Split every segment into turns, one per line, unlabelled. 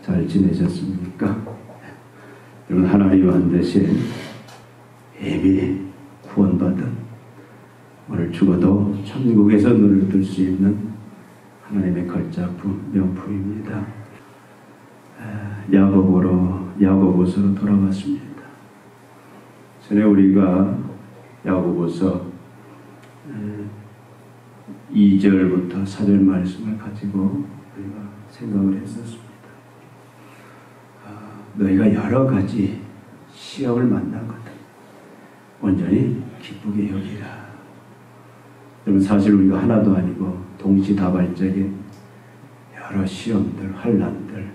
잘 지내셨습니까? 여러분, 하나님 안 대신 이미 구원받은, 오늘 죽어도 천국에서 눈을 뜰 수 있는 하나님의 걸작품, 명품입니다. 야고보서로 돌아왔습니다. 전에 우리가 야고보서 2절부터 4절 말씀을 가지고 우리가 생각을 했었습니다. 너희가 여러 가지 시험을 만나거든 온전히 기쁘게 여기라. 여러분, 사실 우리가 하나도 아니고 동시다발적인 여러 시험들, 환난들,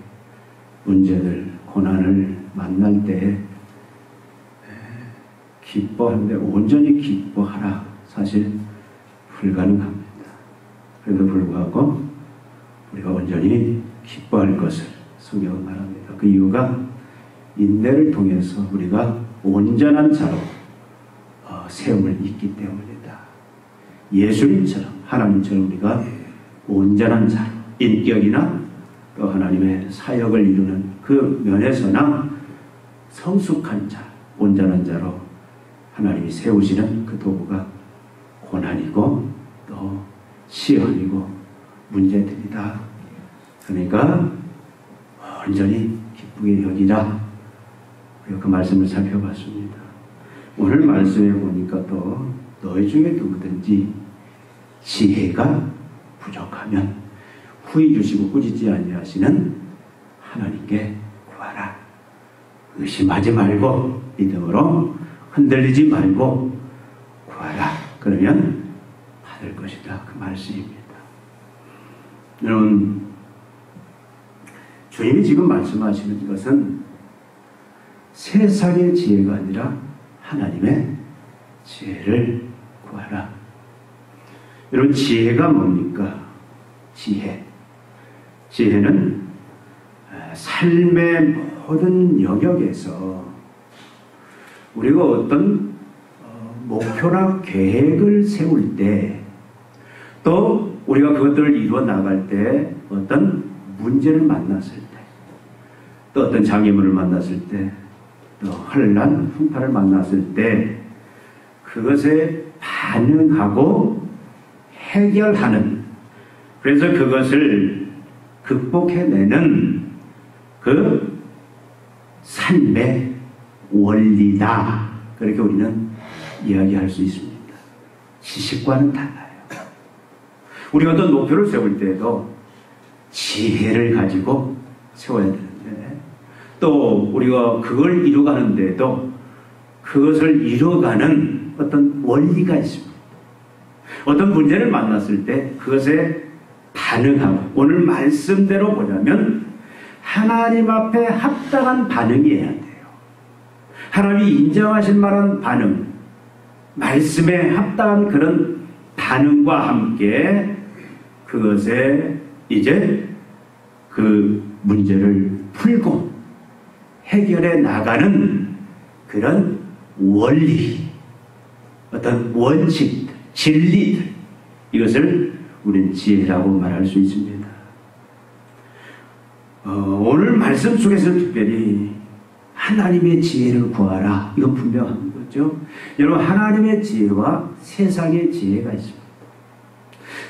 문제들, 고난을 만날 때에 기뻐하는데 온전히 기뻐하라. 사실 불가능합니다. 그래도 불구하고 우리가 온전히 기뻐할 것을 성경은 말합니다. 그 이유가 인내를 통해서 우리가 온전한 자로 세움을 입기 때문이다. 예수님처럼, 하나님처럼 우리가 온전한 자로, 인격이나 또 하나님의 사역을 이루는 그 면에서나 성숙한 자, 온전한 자로 하나님이 세우시는 그 도구가 고난이고 또 시험이고 문제들이다. 그러니까 온전히 기쁘게 여기라. 그 말씀을 살펴봤습니다. 오늘 말씀에 보니까 또 너희 중에 누구든지 지혜가 부족하면 후히 주시고 꾸짖지 아니하시는 하나님께 구하라. 의심하지 말고 믿음으로 흔들리지 말고 구하라. 그러면 받을 것이다. 그 말씀입니다. 여러분, 주님이 지금 말씀하시는 것은 세상의 지혜가 아니라 하나님의 지혜를 구하라. 여러분, 지혜가 뭡니까? 지혜는 삶의 모든 영역에서 우리가 어떤 목표나 계획을 세울 때, 또 우리가 그것들을 이루어 나갈 때, 어떤 문제를 만났을 때, 또 어떤 장애물을 만났을 때, 또 환난, 풍파를 만났을 때 그것에 반응하고 해결하는, 그래서 그것을 극복해내는 그 삶의 원리다. 그렇게 우리는 이야기할 수 있습니다. 지식과는 달라요. 우리가 어떤 목표를 세울 때에도 지혜를 가지고 세워야 되는데, 또 우리가 그걸 이루어가는 데에도 그것을 이루어가는 어떤 원리가 있습니다. 어떤 문제를 만났을 때 그것에 반응하고, 오늘 말씀대로 보자면 하나님 앞에 합당한 반응이어야 돼요. 하나님이 인정하실 만한 반응, 말씀에 합당한 그런 반응과 함께 그것에 이제 그 문제를 풀고 해결해 나가는 그런 원리, 어떤 원칙, 진리들, 이것을 우리는 지혜라고 말할 수 있습니다. 오늘 말씀 속에서 특별히 하나님의 지혜를 구하라, 이건 분명한 거죠. 여러분, 하나님의 지혜와 세상의 지혜가 있습니다.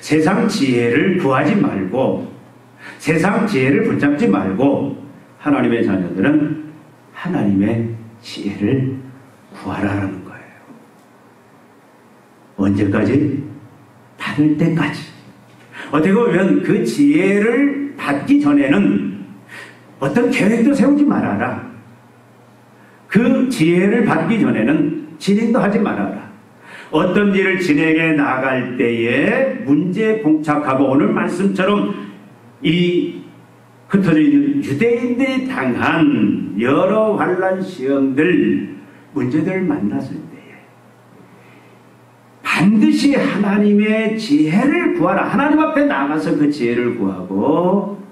세상 지혜를 구하지 말고, 세상 지혜를 붙잡지 말고, 하나님의 자녀들은 하나님의 지혜를 구하라라는 거예요. 언제까지? 받을 때까지. 어떻게 보면 그 지혜를 받기 전에는 어떤 계획도 세우지 말아라. 그 지혜를 받기 전에는 진행도 하지 말아라. 어떤 일을 진행해 나갈 때에 문제에 봉착하고, 오늘 말씀처럼 이 흩어져 있는 유대인들이 당한 여러 환난 시험들, 문제들을 만났을 때에 반드시 하나님의 지혜를 구하라. 하나님 앞에 나가서 그 지혜를 구하고,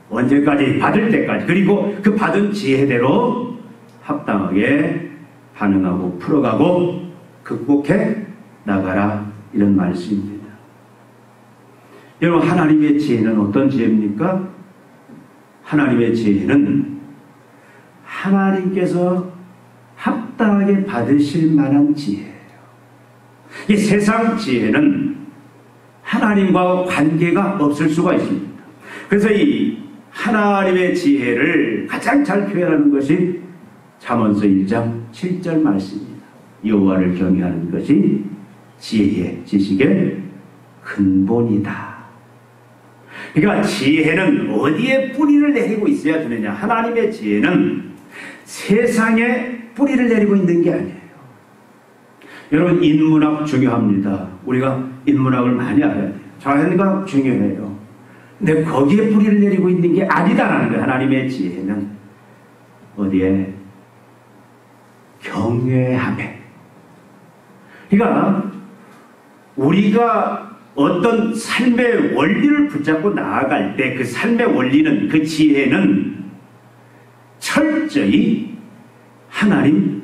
언제까지? 받을 때까지. 그리고 그 받은 지혜대로 합당하게 반응하고 풀어가고 극복해 나가라, 이런 말씀입니다. 여러분, 하나님의 지혜는 어떤 지혜입니까? 하나님의 지혜는 하나님께서 합당하게 받으실 만한 지혜예요. 이 세상 지혜는 하나님과 관계가 없을 수가 있습니다. 그래서 이 하나님의 지혜를 가장 잘 표현하는 것이 잠언서 1장 7절 말씀입니다. 여호와를 경외하는 것이 지혜의 지식의 근본이다. 그러니까 지혜는 어디에 뿌리를 내리고 있어야 되느냐? 하나님의 지혜는 세상에 뿌리를 내리고 있는 게 아니에요. 여러분, 인문학 중요합니다. 우리가 인문학을 많이 알아야 돼요. 자연과학 중요해요. 근데 거기에 뿌리를 내리고 있는 게 아니다라는 거예요. 하나님의 지혜는 어디에? 경외함에. 그러니까 우리가 어떤 삶의 원리를 붙잡고 나아갈 때 그 삶의 원리는, 그 지혜는 철저히 하나님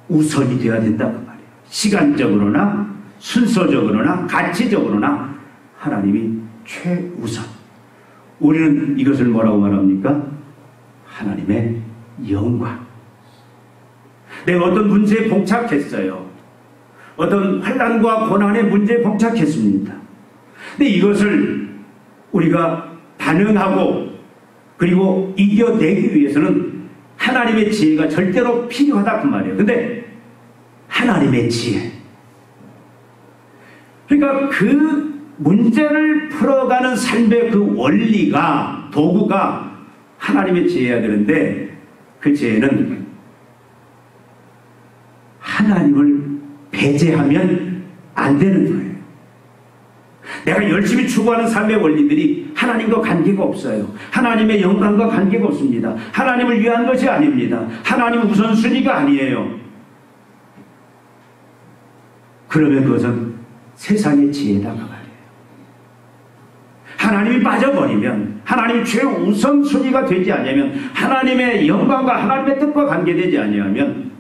우선이 되어야 된다고 말이에요. 시간적으로나 순서적으로나 가치적으로나 하나님이 최우선. 우리는 이것을 뭐라고 말합니까? 하나님의 영광. 내가 어떤 문제에 봉착했어요. 어떤 환난과 고난의 문제에 봉착했습니다. 근데 이것을 우리가 반응하고 그리고 이겨내기 위해서는 하나님의 지혜가 절대로 필요하다 그 말이에요. 근데 하나님의 지혜, 그러니까 그 문제를 풀어가는 삶의 그 원리가, 도구가 하나님의 지혜여야 되는데 그 지혜는 하나님을 배제하면 안 되는 거예요. 내가 열심히 추구하는 삶의 원리들이 하나님과 관계가 없어요. 하나님의 영광과 관계가 없습니다. 하나님을 위한 것이 아닙니다. 하나님은 우선순위가 아니에요. 그러면 그것은 세상의 지혜다가 말이에요. 하나님이 빠져버리면, 하나님이 최우선순위가 되지 않으면, 하나님의 영광과 하나님의 뜻과 관계되지 않으면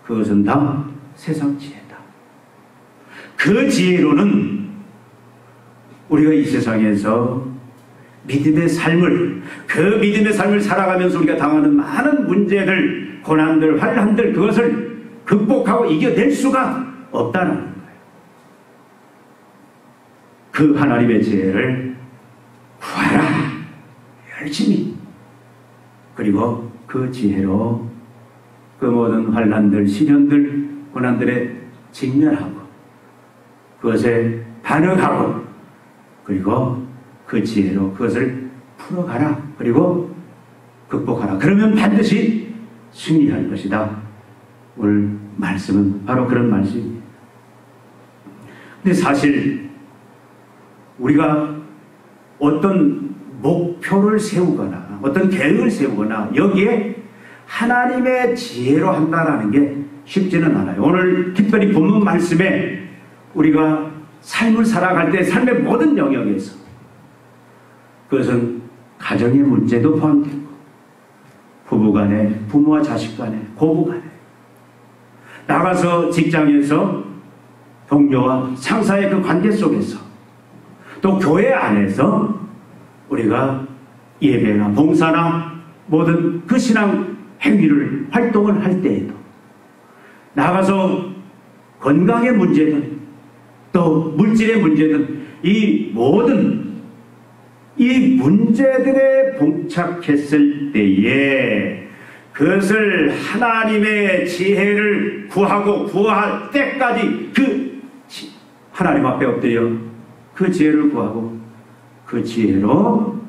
그것은 다 세상 지혜다. 그 지혜로는 우리가 이 세상에서 믿음의 삶을, 그 믿음의 삶을 살아가면서 우리가 당하는 많은 문제들, 고난들, 환난들, 그것을 극복하고 이겨낼 수가 없다는 거예요. 그 하나님의 지혜를 구하라. 열심히. 그리고 그 지혜로 그 모든 환난들, 시련들, 고난들에 직면하고 그것에 반응하고 그리고 그 지혜로 그것을 풀어가라. 그리고 극복하라. 그러면 반드시 승리할 것이다. 오늘 말씀은 바로 그런 말씀입니다. 근데 사실 우리가 어떤 목표를 세우거나 어떤 계획을 세우거나 여기에 하나님의 지혜로 한다라는 게 쉽지는 않아요. 오늘 특별히 본문 말씀에 우리가 삶을 살아갈 때 삶의 모든 영역에서 그것은 가정의 문제도 포함되고 부부간에, 부모와 자식간에, 고부간에, 나가서 직장에서 동료와 상사의 그 관계 속에서, 또 교회 안에서 우리가 예배나 봉사나 모든 그 신앙 행위를, 활동을 할 때에도 나가서 건강의 문제든 또 물질의 문제든 이 모든 이 문제들에 봉착했을 때에 그것을 하나님의 지혜를 구하고 구할 때까지 그 하나님 앞에 엎드려 그 지혜를 구하고 그 지혜로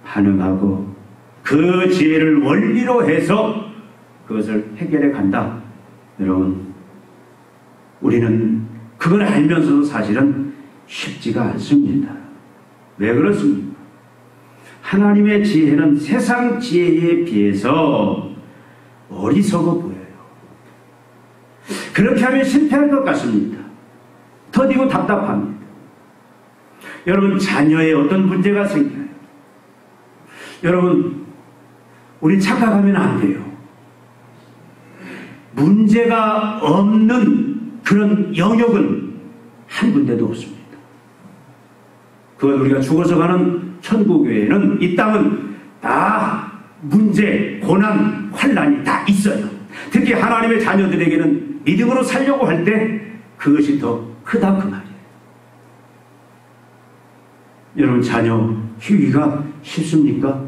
반응하고 그 지혜를 원리로 해서 그것을 해결해 간다. 여러분, 우리는 그걸 알면서도 사실은 쉽지가 않습니다. 왜 그렇습니까? 하나님의 지혜는 세상 지혜에 비해서 어리석어 보여요. 그렇게 하면 실패할 것 같습니다. 더디고 답답합니다. 여러분, 자녀의 어떤 문제가 생겨요. 여러분, 우리 착각하면 안 돼요. 문제가 없는 그런 영역은 한 군데도 없습니다. 그건 우리가 죽어서 가는 천국 외에는 이 땅은 다 문제, 고난, 환난이 다 있어요. 특히 하나님의 자녀들에게는 믿음으로 살려고 할 때 그것이 더 크다 그 말이에요. 여러분, 자녀 키우기가 쉽습니까?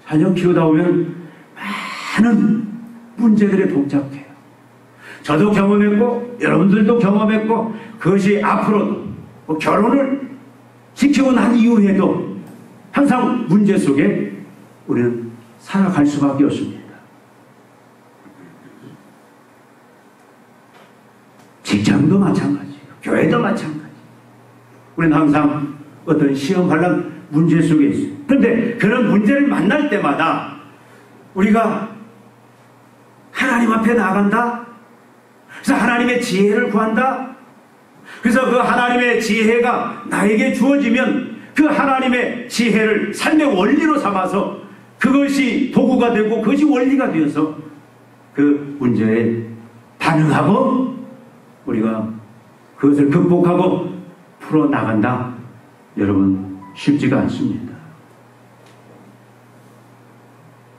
자녀 키우다 보면 많은 문제들에 복잡해요. 저도 경험했고 여러분들도 경험했고, 그것이 앞으로도 결혼을 지키고 난 이후에도 항상 문제 속에 우리는 살아갈 수밖에 없습니다. 직장도 마찬가지예요. 교회도 마찬가지예요. 우리는 항상 어떤 시험 반란 문제 속에 있어요. 그런데 그런 문제를 만날 때마다 우리가 하나님 앞에 나아간다. 그래서 하나님의 지혜를 구한다. 그래서 그 하나님의 지혜가 나에게 주어지면 그 하나님의 지혜를 삶의 원리로 삼아서 그것이 도구가 되고 그것이 원리가 되어서 그 문제에 반응하고 우리가 그것을 극복하고 풀어나간다. 여러분, 쉽지가 않습니다.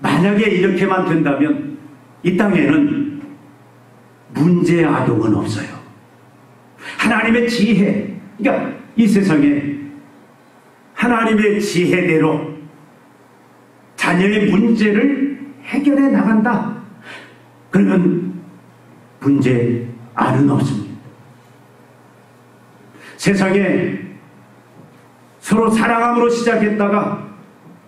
만약에 이렇게만 된다면 이 땅에는 문제 아동은 없어요. 하나님의 지혜, 그러니까 이 세상에 하나님의 지혜대로 자녀의 문제를 해결해 나간다. 그러면 문제 안은 없습니다. 세상에 서로 사랑함으로 시작했다가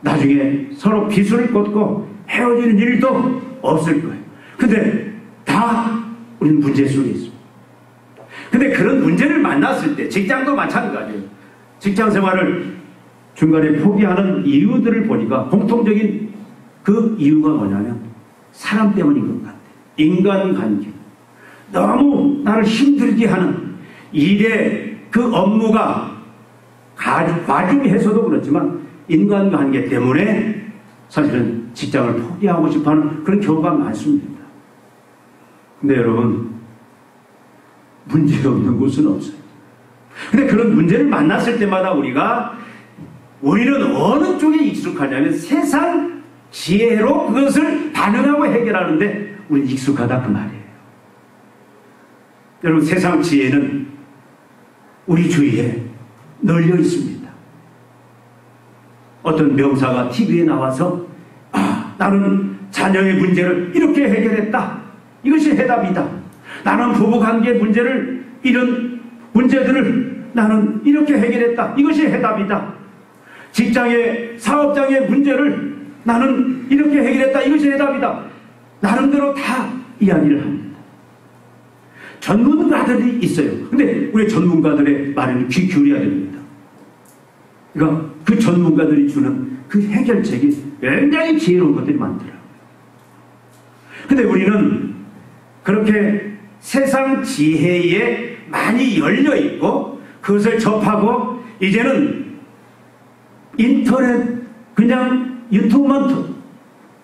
나중에 서로 비수를 꽂고 헤어지는 일도 없을 거예요. 근데 다 우리는 문제 속에 있습니다. 근데 그런 문제를 만났을 때 직장도 마찬가지예요. 직장 생활을 중간에 포기하는 이유들을 보니까 공통적인 그 이유가 뭐냐면 사람 때문인 것 같아요. 인간관계. 너무 나를 힘들게 하는 일의 그 업무가 과중해서도 그렇지만 인간관계 때문에 사실은 직장을 포기하고 싶어하는 그런 경우가 많습니다. 근데 여러분, 문제 없는 곳은 없어요. 근데 그런 문제를 만났을 때마다 우리는 어느 쪽에 익숙하냐면 세상 지혜로 그것을 반응하고 해결하는데 우리는 익숙하다 그 말이에요. 여러분, 세상 지혜는 우리 주위에 널려 있습니다. 어떤 명사가 TV에 나와서 나는 자녀의 문제를 이렇게 해결했다. 이것이 해답이다. 나는 부부관계 문제를 이런 문제들을 나는 이렇게 해결했다. 이것이 해답이다. 직장의 사업장의 문제를 나는 이렇게 해결했다. 이것이 해답이다. 나름대로 다 이야기를 합니다. 전문가들이 있어요. 근데 우리 전문가들의 말에는 귀 기울여야 됩니다. 그러니까 그 전문가들이 주는 그 해결책이 굉장히 지혜로운 것들이 많더라고요. 근데 우리는 그렇게 세상 지혜에 많이 열려있고 그것을 접하고 이제는 인터넷 그냥 유튜브만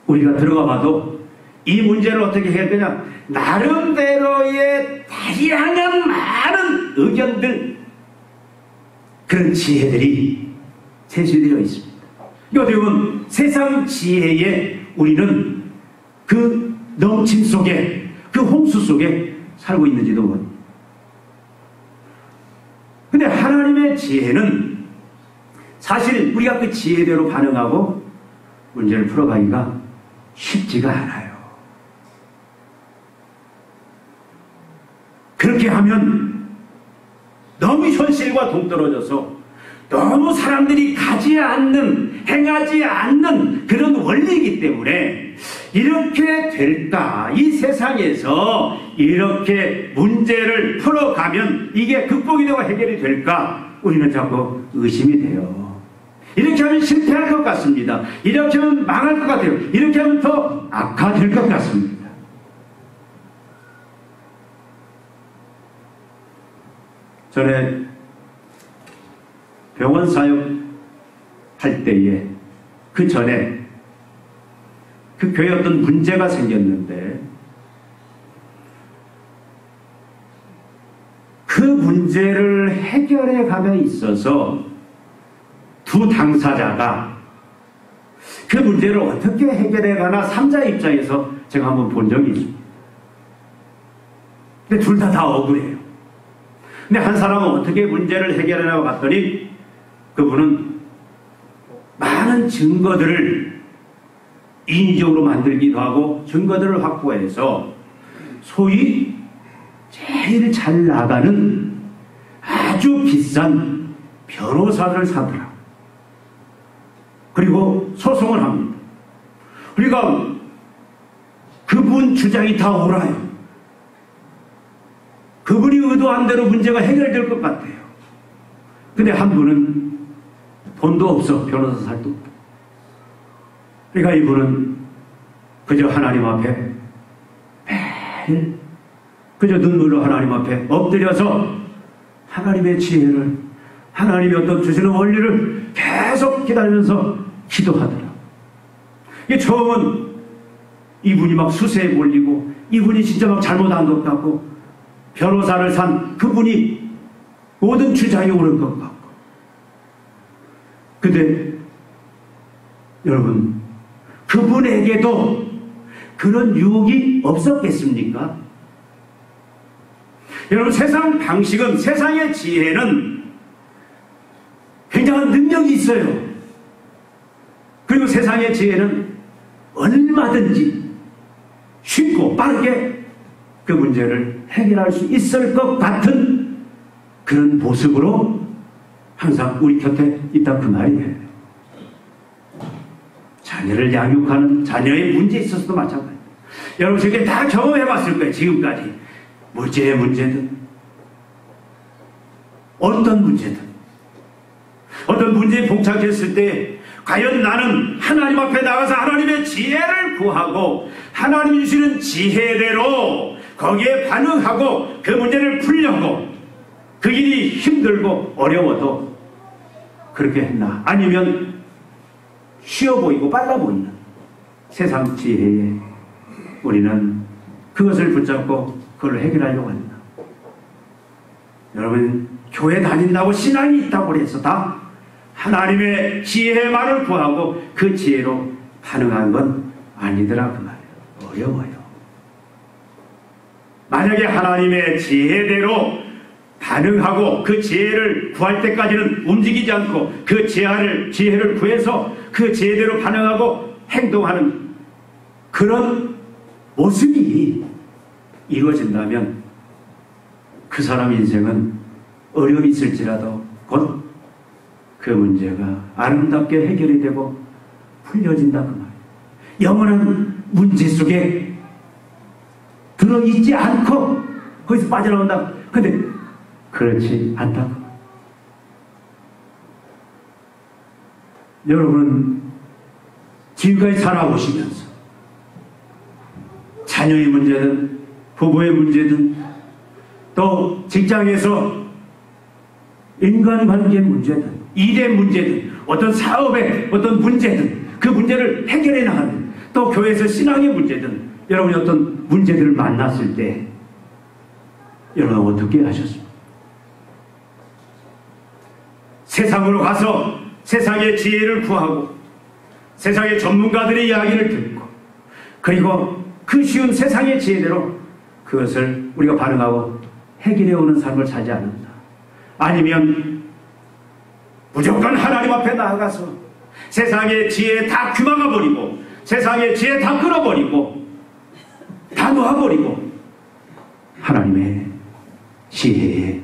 우리가 들어가 봐도 이 문제를 어떻게 해야 되냐, 나름대로의 다양한 많은 의견들, 그런 지혜들이 제시되어 있습니다. 어떻게 보면 세상 지혜에 우리는 그 넘침 속에, 그 홍수 속에 살고 있는지도 모릅니다. 근데 하나님의 지혜는 사실 우리가 그 지혜대로 반응하고 문제를 풀어가기가 쉽지가 않아요. 그렇게 하면 너무 현실과 동떨어져서 너무 사람들이 가지 않는, 행하지 않는 그런 원리이기 때문에 이렇게 될까? 이 세상에서 이렇게 문제를 풀어가면 이게 극복이 되고 해결이 될까? 우리는 자꾸 의심이 돼요. 이렇게 하면 실패할 것 같습니다. 이렇게 하면 망할 것 같아요. 이렇게 하면 더 악화될 것 같습니다. 전에 병원 사역 할 때에 그 전에 그 교회에 어떤 문제가 생겼는데 그 문제를 해결해 감에 있어서 두 당사자가 그 문제를 어떻게 해결해 가나 3자 입장에서 제가 한번 본 적이 있습니다. 근데 둘 다 억울해요. 근데 한 사람은 어떻게 문제를 해결하냐고 봤더니 그분은 많은 증거들을 인위적으로 만들기도 하고 증거들을 확보해서 소위 제일 잘 나가는 아주 비싼 변호사를 사더라. 그리고 소송을 합니다. 그러니까 그분 주장이 다 옳아요. 그분이 의도한 대로 문제가 해결될 것 같아요. 근데 한 분은 돈도 없어. 변호사 살 돈. 그러니까 이분은 그저 하나님 앞에 매일 그저 눈물로 하나님 앞에 엎드려서 하나님의 지혜를, 하나님이 어떤 주시는 원리를 계속 기다리면서 기도하더라. 이게 처음은 이분이 막 수세에 몰리고 이분이 진짜 막 잘못한 것 같고 변호사를 산 그분이 모든 주장이 옳은 것 같고. 근데 여러분, 그분에게도 그런 유혹이 없었겠습니까? 여러분, 세상 방식은, 세상의 지혜는 굉장한 능력이 있어요. 그리고 세상의 지혜는 얼마든지 쉽고 빠르게 그 문제를 해결할 수 있을 것 같은 그런 모습으로 항상 우리 곁에 있다 그 말이에요. 자녀를 양육하는 자녀의 문제에 있어서도 마찬가지예요. 여러분 저게 다 경험해 봤을 거예요. 지금까지 물질의 문제든 어떤 문제든 어떤 문제에 봉착했을 때 과연 나는 하나님 앞에 나가서 하나님의 지혜를 구하고 하나님이 주시는 지혜대로 거기에 반응하고 그 문제를 풀려고 그 길이 힘들고 어려워도 그렇게 했나? 아니면 쉬워 보이고 빨라 보이는 세상 지혜에 우리는 그것을 붙잡고 그걸 해결하려고 한다. 여러분, 교회 다닌다고 신앙이 있다고 해서 다 하나님의 지혜만을 구하고 그 지혜로 반응한 건 아니더라 그 말이에요. 어려워요. 만약에 하나님의 지혜대로 반응하고 그 지혜를 구할 때까지는 움직이지 않고 그 지혜를 구해서 그 지혜대로 반응하고 행동하는 그런 모습이 이루어진다면 그 사람 인생은 어려움이 있을지라도 곧 그 문제가 아름답게 해결이 되고 풀려진다 그 말이에요. 영원한 문제 속에 들어있지 않고 거기서 빠져나온다. 근데 그렇지 않다. 여러분은 지금까지 살아오시면서 자녀의 문제든 부부의 문제든 또 직장에서 인간관계의 문제든 일의 문제든 어떤 사업의 어떤 문제든 그 문제를 해결해 나가는 또 교회에서 신앙의 문제든 여러분이 어떤 문제들을 만났을 때 여러분 어떻게 하셨습니까? 세상으로 가서 세상의 지혜를 구하고 세상의 전문가들의 이야기를 듣고 그리고 그 쉬운 세상의 지혜대로 그것을 우리가 반응하고 해결해 오는 삶을 사지 않는다. 아니면 무조건 하나님 앞에 나아가서 세상의 지혜에 다 귀막아 버리고 세상의 지혜에 다 끌어버리고 다 놓아버리고 하나님의 지혜에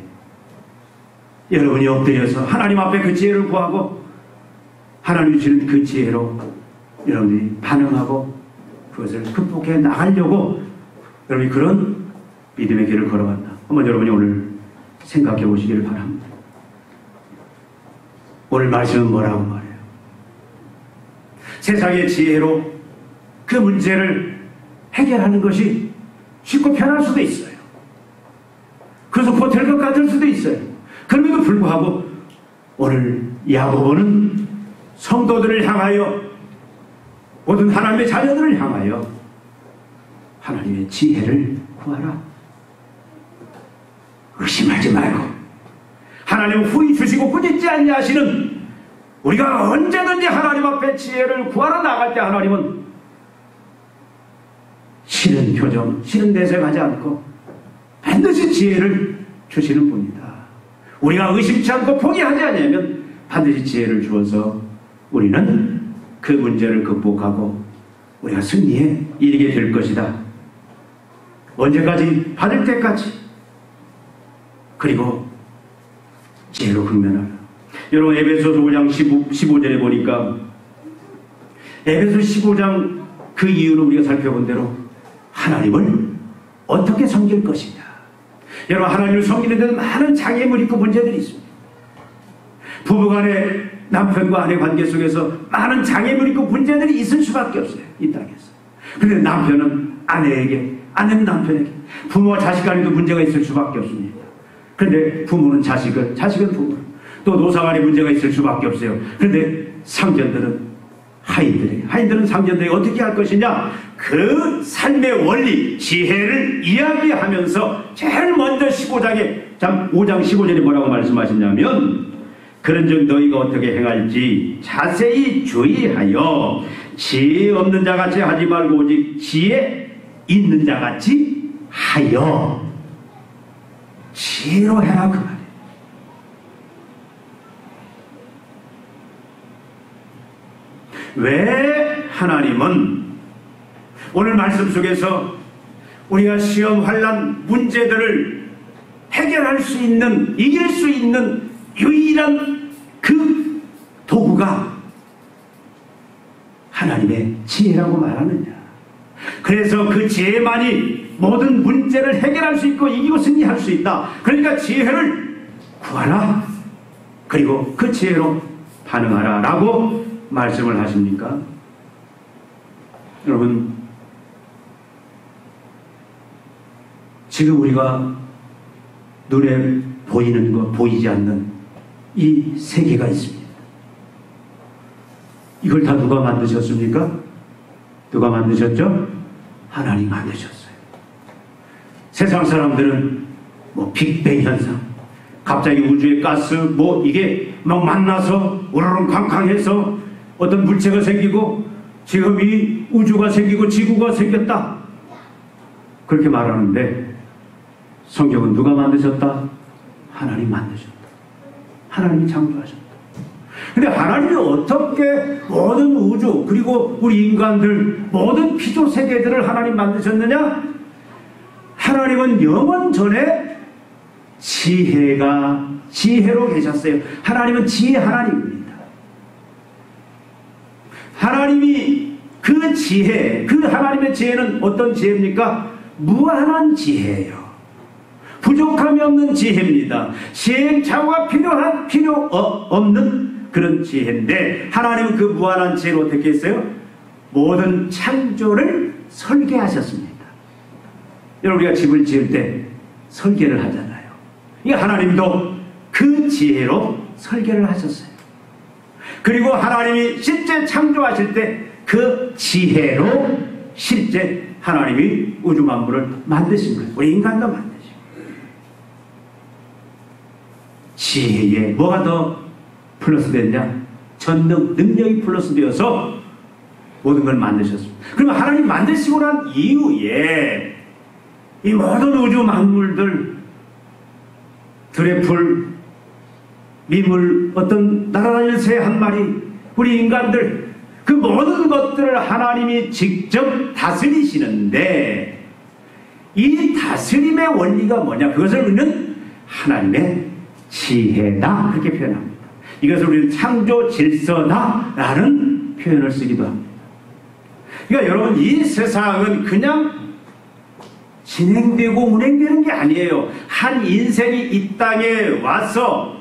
여러분이 엎드려서 하나님 앞에 그 지혜를 구하고 하나님이 주는 그 지혜로 여러분이 반응하고 그것을 극복해 나가려고 여러분이 그런 믿음의 길을 걸어간다. 한번 여러분이 오늘 생각해 보시기를 바랍니다. 오늘 말씀은 뭐라고 말해요? 세상의 지혜로 그 문제를 해결하는 것이 쉽고 편할 수도 있어요. 그래서 곧 될 것 같을 수도 있어요. 그럼에도 불구하고 오늘 야고보는 성도들을 향하여 모든 하나님의 자녀들을 향하여 하나님의 지혜를 구하라. 의심하지 말고 하나님은 후히 주시고 꾸짖지 않냐 하시는 우리가 언제든지 하나님 앞에 지혜를 구하러 나갈 때 하나님은 싫은 표정, 싫은 내색하지 않고 반드시 지혜를 주시는 분이다. 우리가 의심치 않고 포기하지 않으면 반드시 지혜를 주어서 우리는 그 문제를 극복하고 우리가 승리에 이르게 될 것이다. 언제까지? 받을 때까지. 그리고 지혜로 국면하라. 여러분 에베소서 5장 15절에 보니까 에베소 15장 그 이유를 우리가 살펴본 대로 하나님을 어떻게 섬길 것이냐. 여러분 하나님을 섬기는 데는 많은 장애물이 있고 문제들이 있습니다. 부부간의 남편과 아내 관계 속에서 많은 장애물이 있고 문제들이 있을 수밖에 없어요. 이 땅에서. 그런데 남편은 아내에게, 아내는 남편에게, 부모와 자식 간에도 문제가 있을 수밖에 없습니다. 그런데 부모는 자식은 부모, 또 노사 간에 문제가 있을 수밖에 없어요. 그런데 상전들은 하인들은 상전들이 어떻게 할 것이냐, 그 삶의 원리, 지혜를 이야기하면서 제일 먼저 5장 15절에 뭐라고 말씀하셨냐면, 그런즉 너희가 어떻게 행할지 자세히 주의하여 지혜 없는 자같이 하지 말고 오직 지혜 있는 자같이 하여. 지혜로 해라 그 말이에요. 왜 하나님은 오늘 말씀 속에서 우리가 시험, 환난, 문제들을 해결할 수 있는, 이길 수 있는 유일한 그 도구가 하나님의 지혜라고 말하느냐. 그래서 그 지혜만이 모든 문제를 해결할 수 있고 이기고 승리할 수 있다. 그러니까 지혜를 구하라. 그리고 그 지혜로 반응하라 라고 말씀을 하십니까? 여러분, 지금 우리가 눈에 보이는 것, 보이지 않는 이 세계가 있습니다. 이걸 다 누가 만드셨습니까? 누가 만드셨죠? 하나님 만드셨어요. 세상 사람들은 뭐 빅뱅 현상, 갑자기 우주의 가스 뭐 이게 막 만나서 우르릉쾅쾅해서 어떤 물체가 생기고 지금 이 우주가 생기고 지구가 생겼다, 그렇게 말하는데 성경은 누가 만드셨다? 하나님 만드셨다. 하나님이 창조하셨다. 근데 하나님이 어떻게 모든 우주 그리고 우리 인간들 모든 피조 세계들을 하나님 만드셨느냐? 하나님은 영원 전에 지혜로 계셨어요. 하나님은 지혜 하나님입니다. 하나님이 그 지혜, 그 하나님의 지혜는 어떤 지혜입니까? 무한한 지혜예요. 부족함이 없는 지혜입니다. 시행착오가 필요 없는 그런 지혜인데, 하나님은 그 무한한 지혜로 어떻게 했어요? 모든 창조를 설계하셨습니다. 여러분, 우리가 집을 지을 때 설계를 하잖아요. 이 하나님도 그 지혜로 설계를 하셨어요. 그리고 하나님이 실제 창조하실 때 그 지혜로 실제 하나님이 우주 만물을 만드신 거예요. 우리 인간도 만드시고. 지혜에 뭐가 더 플러스 됐냐? 전능, 능력이 플러스 되어서 모든 걸 만드셨습니다. 그러면 하나님 만드시고 난 이후에 이 모든 우주 만물들, 들의 풀, 민물, 어떤 날아다니는 새 한 마리, 우리 인간들, 그 모든 것들을 하나님이 직접 다스리시는데, 이 다스림의 원리가 뭐냐? 그것을 우리는 하나님의 지혜다, 그렇게 표현합니다. 이것을 우리는 창조 질서다라는 표현을 쓰기도 합니다. 그러니까 여러분, 이 세상은 그냥 진행되고 운행되는 게 아니에요. 한 인생이 이 땅에 와서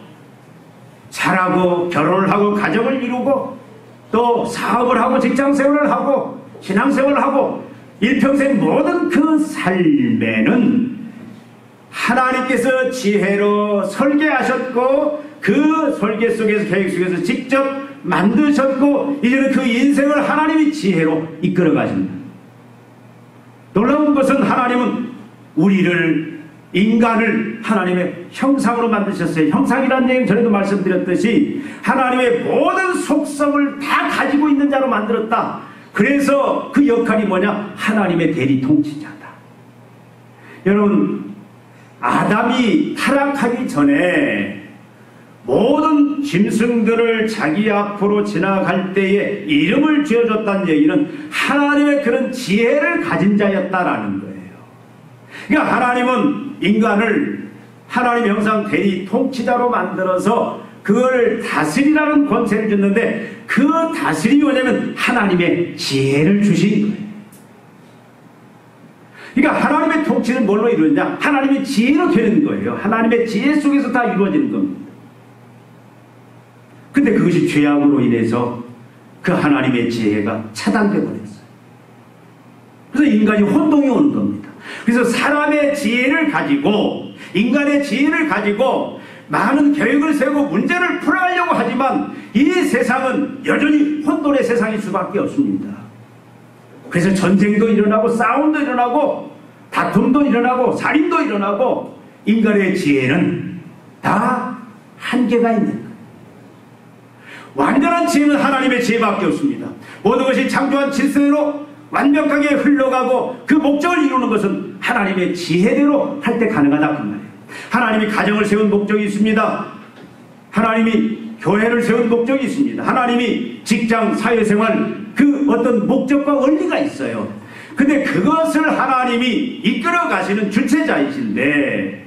자라고 결혼을 하고 가정을 이루고 또 사업을 하고 직장생활을 하고 신앙생활을 하고 일평생 모든 그 삶에는 하나님께서 지혜로 설계하셨고 그 설계 속에서, 계획 속에서 직접 만드셨고, 이제는 그 인생을 하나님이 지혜로 이끌어 가십니다. 놀라운 것은 하나님은 우리를 인간을 하나님의 형상으로 만드셨어요. 형상이라는 얘기는 전에도 말씀드렸듯이 하나님의 모든 속성을 다 가지고 있는 자로 만들었다. 그래서 그 역할이 뭐냐? 하나님의 대리 통치자다. 여러분, 아담이 타락하기 전에 모든 짐승들을 자기 앞으로 지나갈 때에 이름을 지어줬다는 얘기는 하나님의 그런 지혜를 가진 자였다라는 거예요. 그러니까 하나님은 인간을 하나님의 형상 대리 통치자로 만들어서 그걸 다스리라는 권세를 줬는데 그 다스림이 뭐냐면 하나님의 지혜를 주신 거예요. 그러니까 하나님의 통치는 뭘로 이루어지냐? 하나님의 지혜로 되는 거예요. 하나님의 지혜 속에서 다 이루어지는 겁니다. 근데 그것이 죄악으로 인해서 그 하나님의 지혜가 차단되어 버렸어요. 그래서 인간이 혼동이 오는 겁니다. 그래서 사람의 지혜를 가지고 인간의 지혜를 가지고 많은 계획을 세우고 문제를 풀어가려고 하지만 이 세상은 여전히 혼돈의 세상일 수밖에 없습니다. 그래서 전쟁도 일어나고 싸움도 일어나고 다툼도 일어나고 살인도 일어나고 인간의 지혜는 다 한계가 있는 거예요. 완전한 지혜는 하나님의 지혜밖에 없습니다. 모든 것이 창조한 질서대로 완벽하게 흘러가고 그 목적을 이루는 것은 하나님의 지혜대로 할 때 가능하다 그 말이에요. 하나님이 가정을 세운 목적이 있습니다. 하나님이 교회를 세운 목적이 있습니다. 하나님이 직장, 사회생활 그 어떤 목적과 원리가 있어요. 근데 그것을 하나님이 이끌어 가시는 주체자이신데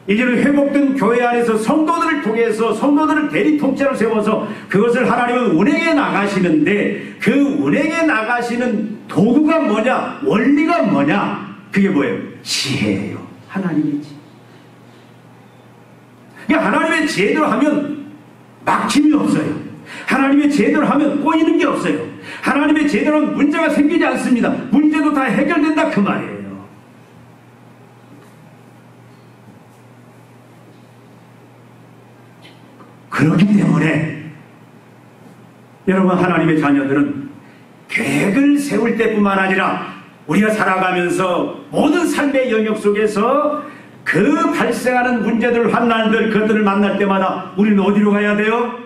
이제는 회복된 교회 안에서 성도들을 통해서 성도들을 대리 통째로 세워서 그것을 하나님은 운행해 나가시는데 그 운행해 나가시는 도구가 뭐냐? 원리가 뭐냐? 그게 뭐예요? 지혜예요. 하나님의 지혜. 그러니까 하나님의 지혜대로 하면 막힘이 없어요. 하나님의 지혜대로 하면 꼬이는 게 없어요. 하나님의 지혜대로는 문제가 생기지 않습니다. 문제도 다 해결된다 그 말이에요. 그렇기 때문에 여러분 하나님의 자녀들은 계획을 세울 때뿐만 아니라 우리가 살아가면서 모든 삶의 영역 속에서 그 발생하는 문제들, 환난들, 그것들을 만날 때마다 우리는 어디로 가야 돼요?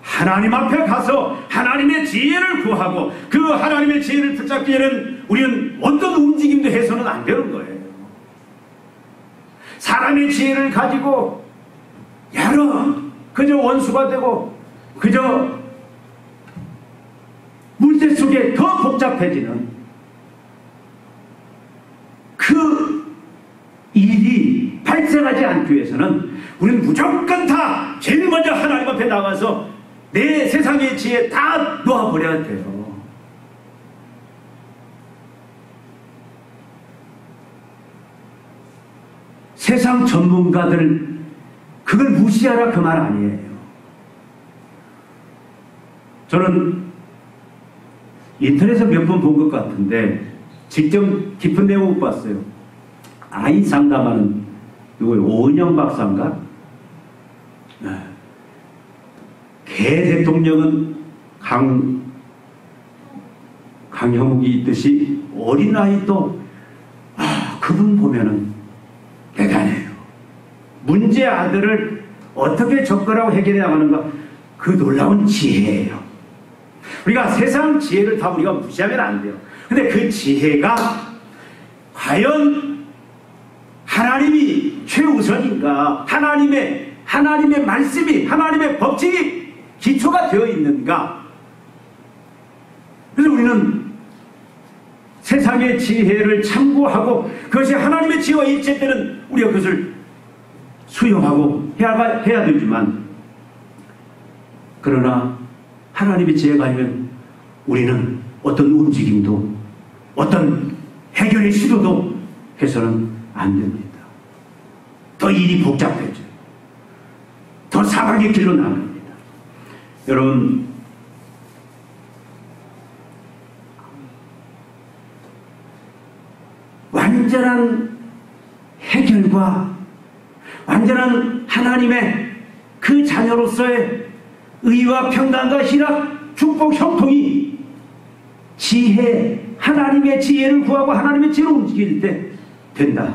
하나님 앞에 가서 하나님의 지혜를 구하고 그 하나님의 지혜를 붙잡기에는 우리는 어떤 움직임도 해서는 안 되는 거예요. 사람의 지혜를 가지고 그저 원수가 되고 그저 문제 속에 더 복잡해지는 그 일이 발생하지 않기 위해서는 우리는 무조건 다 제일 먼저 하나님 앞에 나가서 내 세상의 지혜 다 놓아버려야 돼요. 세상 전문가들 그걸 무시하라 그 말 아니에요. 저는 인터넷에서 몇 번 본 것 같은데 직접 깊은 내용 못 봤어요. 아이 상담하는 누구예요? 오은영 박사인가? 개 대통령은 강형욱이 있듯이 어린아이도 그분 보면은 대단해요. 문제 아들을 어떻게 접근하고 해결해 나가는가 그 놀라운 지혜예요. 우리가 세상 지혜를 다 우리가 무시하면 안 돼요. 근데 그 지혜가 과연 하나님이 최우선인가? 하나님의 말씀이 하나님의 법칙이 기초가 되어 있는가? 그래서 우리는 세상의 지혜를 참고하고 그것이 하나님의 지혜와 일치할 때는 우리가 그것을 수용하고 해야 되지만 그러나 하나님의 지혜가 아니면 우리는 어떤 움직임도 어떤 해결의 시도도 해서는 안 됩니다. 더 일이 복잡해져요. 더 사망의 길로 나갑니다. 여러분 완전한 해결과 완전한 하나님의 그 자녀로서의 의와 평강과 희락, 축복, 형통이 지혜, 하나님의 지혜를 구하고 하나님의 지혜로 움직일 때 된다.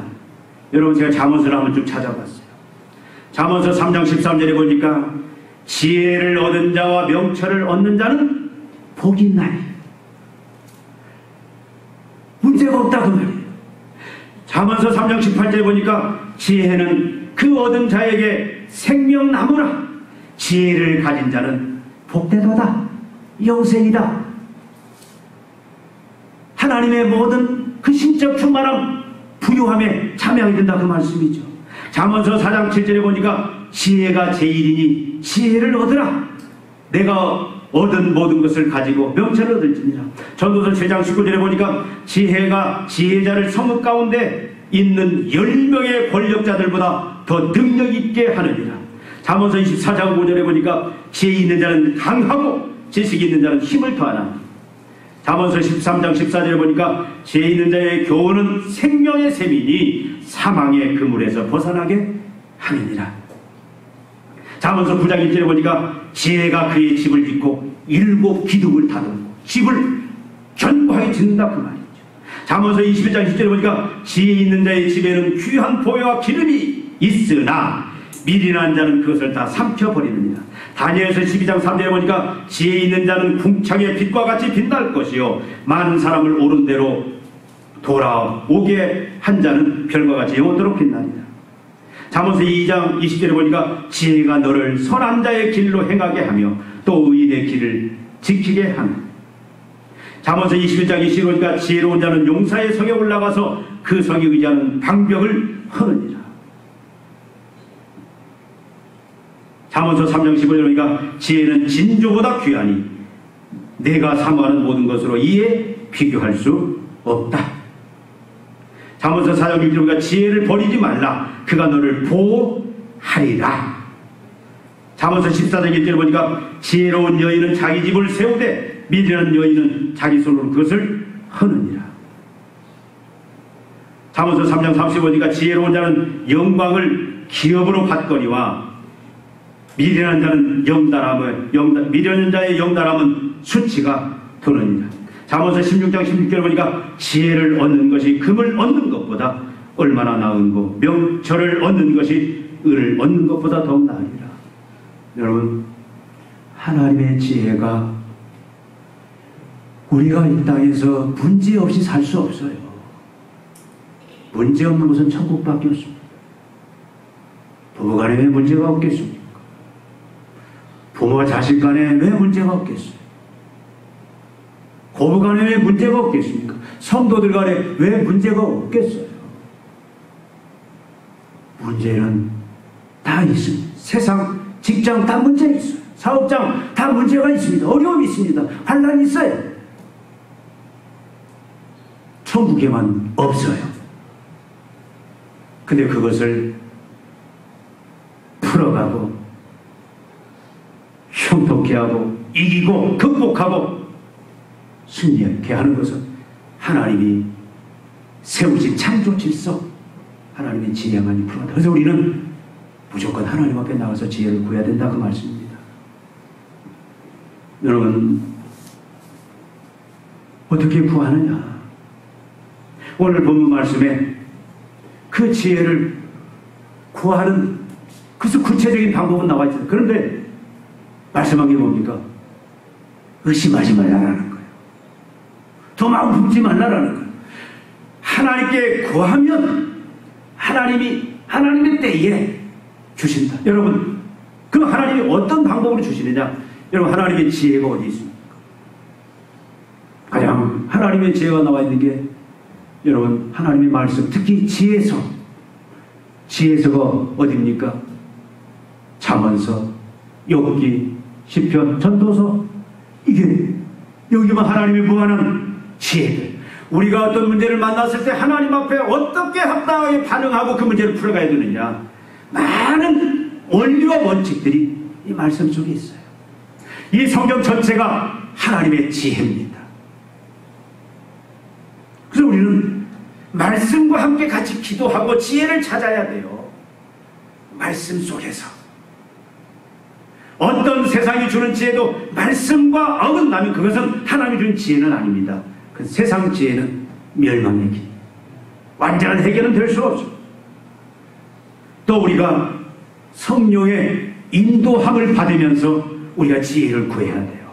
여러분, 제가 잠언서를 한번 쭉 찾아봤어요. 잠언서 3장 13절에 보니까 지혜를 얻은 자와 명철을 얻는 자는 복이 있나니, 문제가 없다 그 말이에요. 잠언서 3장 18절에 보니까 지혜는 그 얻은 자에게 생명나무라, 지혜를 가진 자는 복되도다, 영생이다. 하나님의 모든 그 신적 충만함, 부유함에 참여하게 된다 그 말씀이죠. 잠언서 4장 7절에 보니까 지혜가 제일이니 지혜를 얻으라, 내가 얻은 모든 것을 가지고 명철을 얻을지니라. 전도서 7장 19절에 보니까 지혜가 지혜자를 성읍 가운데 있는 10명의 권력자들보다 더 능력 있게 하느니라. 잠언서 24장 5절에 보니까 지혜 있는 자는 강하고 지식 있는 자는 힘을 더하나. 잠언서 13장 14절에 보니까 지혜 있는 자의 교훈은 생명의 샘이니 사망의 그물에서 벗어나게 하느니라. 잠언서 9장 1절에 보니까 지혜가 그의 집을 짓고 7 기둥을 다듬고 집을 견고하게 짓는다 그 말이죠. 잠언서 21장 10절에 보니까 지혜 있는 자의 집에는 귀한 보배와 기름이 있으나 미련한 자는 그것을 다 삼켜버리느니라. 다니엘서 12장 3절에 보니까 지혜 있는 자는 궁창의 빛과 같이 빛날 것이요 많은 사람을 옳은 대로 돌아오게 한 자는 별과 같이 영원토록 빛나리라. 잠언서 2장 20절에 보니까 지혜가 너를 선한 자의 길로 행하게 하며 또 의인의 길을 지키게 하며. 잠언서 21장 20절에 보니까 지혜로운 자는 용사의 성에 올라가서 그 성에 의지하는 방벽을 허느니라. 잠언서 3장 15절에 보니까 지혜는 진주보다 귀하니 내가 사모하는 모든 것으로 이에 비교할 수 없다. 잠언서 4장 6절에 보니까 지혜를 버리지 말라, 그가 너를 보호하리라. 잠언서 14장 1절에 보니까 지혜로운 여인은 자기 집을 세우되 미련한 여인은 자기 손으로 그것을 허느니라. 잠언서 3장 30절에 보니까 지혜로운 자는 영광을 기업으로 받거니와 미련한 자는 미련한 자의 영달함은 수치가 도느니라. 잠언서 16장 16절에 보니까 지혜를 얻는 것이 금을 얻는 것보다 얼마나 나은고 명철을 얻는 것이 을을 얻는 것보다 더욱 나으리라. 여러분, 하나님의 지혜가 우리가 이 땅에서 문제없이 살 수 없어요. 문제없는 것은 천국밖에 없습니다. 부부간에 왜 문제가 없겠습니까? 부모와 자식 간에 왜 문제가 없겠어요? 고부간에 왜 문제가 없겠습니까? 성도들 간에 왜 문제가 없겠어요? 문제는 다 있습니다. 세상, 직장 다 문제 있어요. 사업장 다 문제가 있습니다. 어려움이 있습니다. 환난이 있어요. 천국에만 없어요. 근데 그것을 풀어가고 형통케 하고 이기고 극복하고 승리하게 하는 것은 하나님이 세우신 창조 질서, 하나님의 지혜만이 풀어간다. 그래서 우리는 무조건 하나님 앞에 나가서 지혜를 구해야 된다 그 말씀입니다. 여러분, 어떻게 구하느냐? 오늘 본문 말씀에 그 지혜를 구하는 그래서 구체적인 방법은 나와 있어요. 그런데 말씀한 게 뭡니까? 의심하지 말라라는 거예요. 더 마음 품지 말라라는 거예요. 하나님께 구하면 하나님의 때에 주신다. 여러분, 그럼 하나님이 어떤 방법으로 주시느냐? 여러분, 하나님의 지혜가 어디 있습니까? 가장 하나님의 지혜가 나와 있는 게 여러분, 하나님의 말씀, 특히 지혜서가 어디입니까? 잠언서, 욥기, 시편, 전도서, 이게 여기만 하나님이 부하는 지혜들. 우리가 어떤 문제를 만났을 때 하나님 앞에 어떻게 합당하게 반응하고 그 문제를 풀어가야 되느냐, 많은 원리와 원칙들이 이 말씀 속에 있어요. 이 성경 전체가 하나님의 지혜입니다. 그래서 우리는 말씀과 함께 같이 기도하고 지혜를 찾아야 돼요. 말씀 속에서 어떤 세상이 주는 지혜도 말씀과 어긋나면 그것은 하나님이 준 지혜는 아닙니다. 그 세상 지혜는 멸망의 길, 완전한 해결은 될 수 없죠. 또 우리가 성령의 인도함을 받으면서 우리가 지혜를 구해야 돼요.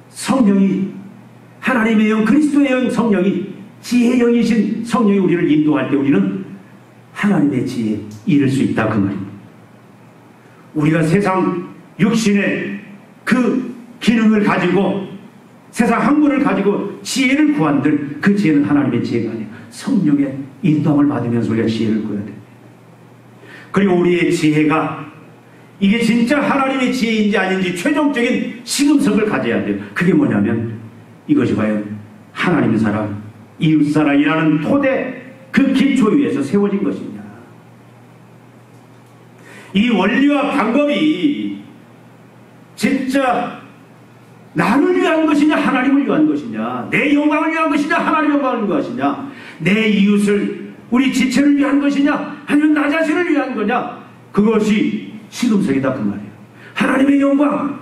성령이, 하나님의 영, 그리스도의 영, 성령이, 지혜의 영이신 성령이 우리를 인도할 때 우리는 하나님의 지혜에 이를 수 있다, 그 말입니다. 우리가 세상 육신의 그 기능을 가지고, 세상 학문을 가지고 지혜를 구한들, 그 지혜는 하나님의 지혜가 아니에요. 성령의 인도함을 받으면서 우리가 지혜를 구해야 돼요. 그리고 우리의 지혜가 이게 진짜 하나님의 지혜인지 아닌지 최종적인 시금석을 가져야 돼요. 그게 뭐냐면 이것이 과연 하나님의 사랑, 이웃사랑이라는 토대, 그 기초 위에서 세워진 것이냐. 이 원리와 방법이 진짜 나를 위한 것이냐, 하나님을 위한 것이냐, 내 영광을 위한 것이냐, 하나님의 영광을 위한 것이냐, 내 이웃을, 우리 지체를 위한 것이냐, 아니면 나 자신을 위한 거냐, 그것이 시금석이다, 그 말이에요. 하나님의 영광,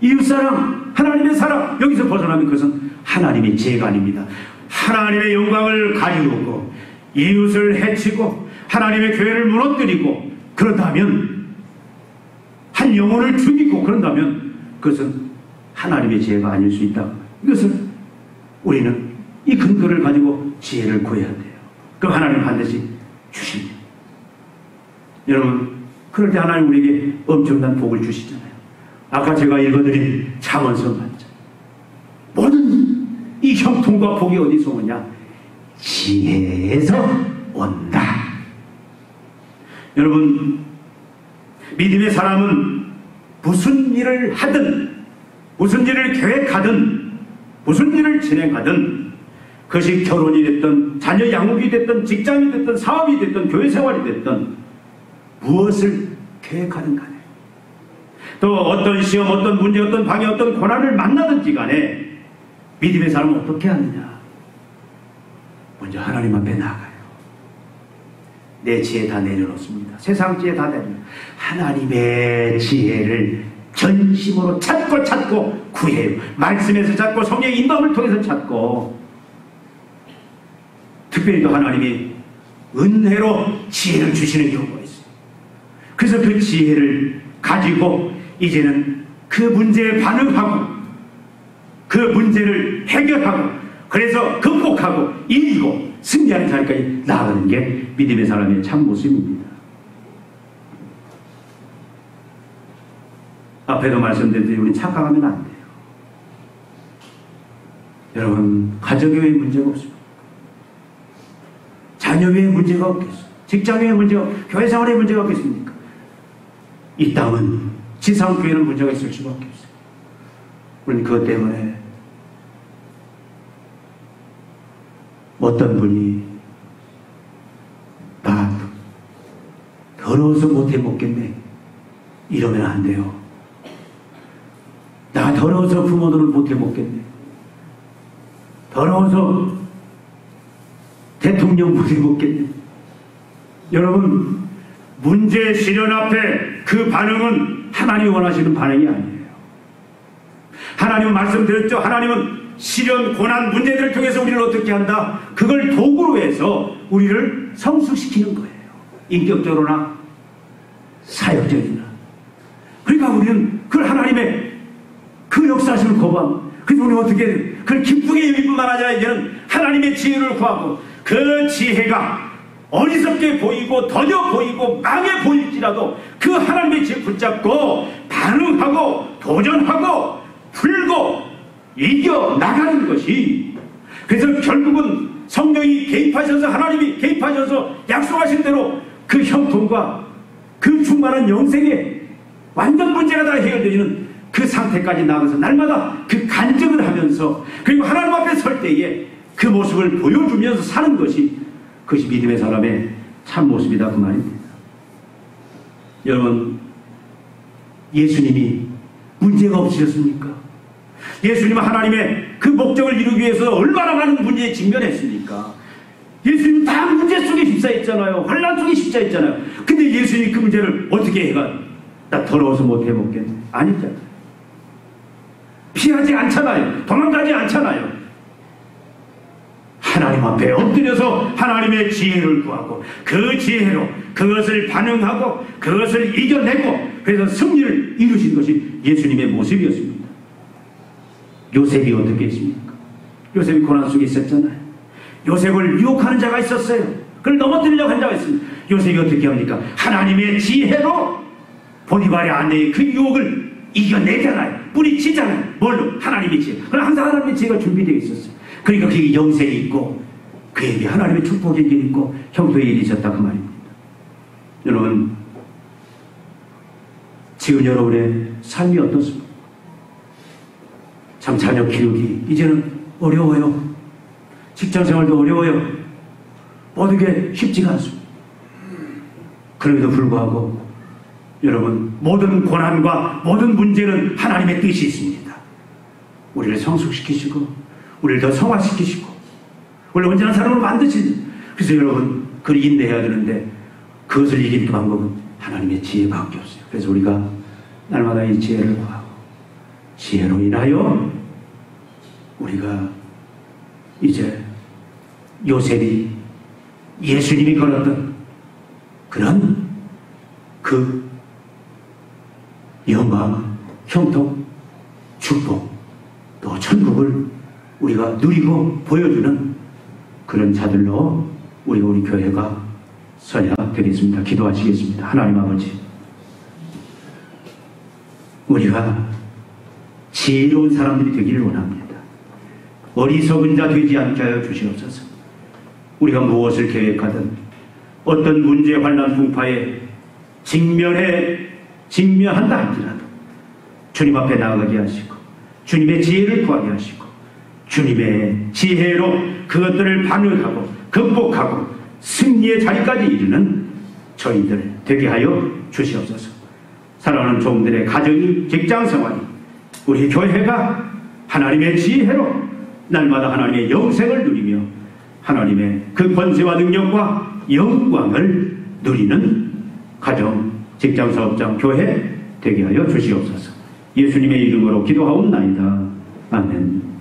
이웃사랑, 하나님의 사랑, 여기서 벗어나면 그것은 하나님의 지혜가 아닙니다. 하나님의 영광을 가지고 이웃을 해치고 하나님의 교회를 무너뜨리고 그런다면, 한 영혼을 죽이고 그런다면 그것은 하나님의 지혜가 아닐 수 있다. 이것을 우리는 이 근거를 가지고 지혜를 구해야 돼요. 그럼 하나님 반드시 주십니다. 여러분, 그럴 때 하나님 우리에게 엄청난 복을 주시잖아요. 아까 제가 읽어드린 잠언서 맞죠? 모든 이 형통과 복이 어디서 오냐? 지혜에서 온다. 여러분, 믿음의 사람은 무슨 일을 하든, 무슨 일을 계획하든, 무슨 일을 진행하든, 그것이 결혼이 됐든, 자녀 양육이 됐든, 직장이 됐든, 사업이 됐든, 교회 생활이 됐든, 무엇을 계획하든 간에, 또 어떤 시험, 어떤 문제, 어떤 방해, 어떤 고난을 만나든지 간에 믿음의 사람은 어떻게 하느냐? 먼저 하나님 앞에 나가요. 내 지혜 다 내려놓습니다. 세상 지혜 다 내려놓습니다. 하나님의 지혜를 전심으로 찾고 구해요. 말씀에서 찾고 성령의 인도함을 통해서 찾고, 특별히 또 하나님이 은혜로 지혜를 주시는 경우가 있어요. 그래서 그 지혜를 가지고 이제는 그 문제에 반응하고 그 문제를 해결하고, 그래서 극복하고 이기고 승리하는 자리까지 나아가는 게 믿음의 사람의 참 모습입니다. 앞에도 말씀드렸듯이 우리는 착각하면 안 돼요. 여러분, 가정에 왜 문제가 없습니까? 자녀에 문제가 없겠어요? 직장에 문제가, 교회 생활에 문제가 없겠습니까? 이 땅은, 지상교회는 문제가 있을 수밖에 없어요. 우리는 그것 때문에 어떤 분이 나 더러워서 못해 먹겠네 이러면 안 돼요. 나 더러워서 부모들을 못해 먹겠네, 더러워서 대통령 못해 먹겠네. 여러분, 문제 시련 앞에 그 반응은 하나님이 원하시는 반응이 아니에요. 하나님은 말씀드렸죠. 하나님은 시련, 고난, 문제들을 통해서 우리를 어떻게 한다? 그걸 도구로 해서 우리를 성숙시키는 거예요. 인격적으로나 사역적이나. 그러니까 우리는 그 하나님의 그 역사심을 거부하고, 그래서 우리는 어떻게 그걸 기쁘게 여길 뿐만 아니라 이제는 하나님의 지혜를 구하고, 그 지혜가 어리석게 보이고 더뎌 보이고 망해 보일지라도 그 하나님의 지혜 붙잡고 반응하고 도전하고 풀고 이겨 나가는 것이, 그래서 결국은 성령이 개입하셔서, 하나님이 개입하셔서 약속하신 대로 그 형통과 그 충만한 영생에 완전 문제가 다 해결되는 그 상태까지 나가서 날마다 그 간증을 하면서, 그리고 하나님 앞에 설 때에 그 모습을 보여주면서 사는 것이, 그것이 믿음의 사람의 참 모습이다, 그 말입니다. 여러분, 예수님이 문제가 없으셨습니까? 예수님은 하나님의 그 목적을 이루기 위해서 얼마나 많은 문제에 직면했습니까? 예수님은 다 문제 속에 휩싸였잖아요. 환난 속에 휩싸였잖아요. 근데 예수님이 그 문제를 어떻게 해가? 나 더러워서 못 해먹겠네. 아니잖아요. 피하지 않잖아요. 도망가지 않잖아요. 하나님 앞에 엎드려서 하나님의 지혜를 구하고 그 지혜로 그것을 반응하고 그것을 이겨내고 그래서 승리를 이루신 것이 예수님의 모습이었습니다. 요셉이 어떻게 했습니까? 요셉이 고난 속에 있었잖아요. 요셉을 유혹하는 자가 있었어요. 그걸 넘어뜨리려고 한 자가 있습니다. 요셉이 어떻게 합니까? 하나님의 지혜로 보디발의 아내의 그 유혹을 이겨내잖아요. 뿌리치잖아요. 뭘로? 하나님의 지혜. 그럼 항상 하나님의 지혜가 준비되어 있었어요. 그러니까 그게 영생이 있고 그에게 하나님의 축복의 길이 있고 형통의 일이 있었다 그 말입니다. 여러분, 지금 여러분의 삶이 어떻습니까? 참 자녀 키우기 이제는 어려워요. 직장생활도 어려워요. 모든 게 쉽지가 않습니다. 그럼에도 불구하고 여러분, 모든 고난과 모든 문제는 하나님의 뜻이 있습니다. 우리를 성숙시키시고 우리를 더 성화시키시고 우리를 온전한 사람으로 만드시는, 그래서 여러분 그걸 인내해야 되는데 그것을 이기는 방법은 하나님의 지혜밖에 없어요. 그래서 우리가 날마다 이 지혜를 구하고 지혜로 인하여 우리가 이제 요셉이 예수님이 걸었던 그런 그 영광, 형통, 축복, 또 천국을 우리가 누리고 보여주는 그런 자들로 우리 교회가 서야 되겠습니다. 기도하시겠습니다. 하나님 아버지, 우리가 지혜로운 사람들이 되기를 원합니다. 어리석은 자 되지 않게 하여 주시옵소서. 우리가 무엇을 계획하든 어떤 문제, 환난, 풍파에 직면한다 할지라도 주님 앞에 나아가게 하시고 주님의 지혜를 구하게 하시고 주님의 지혜로 그것들을 반응하고 극복하고 승리의 자리까지 이르는 저희들 되게 하여 주시옵소서. 사랑하는 종들의 가정이, 직장생활이, 우리 교회가 하나님의 지혜로 날마다 하나님의 영생을 누리며 하나님의 그 권세와 능력과 영광을 누리는 가정, 직장, 사업장, 교회 되게 하여 주시옵소서. 예수님의 이름으로 기도하옵나이다. 아멘.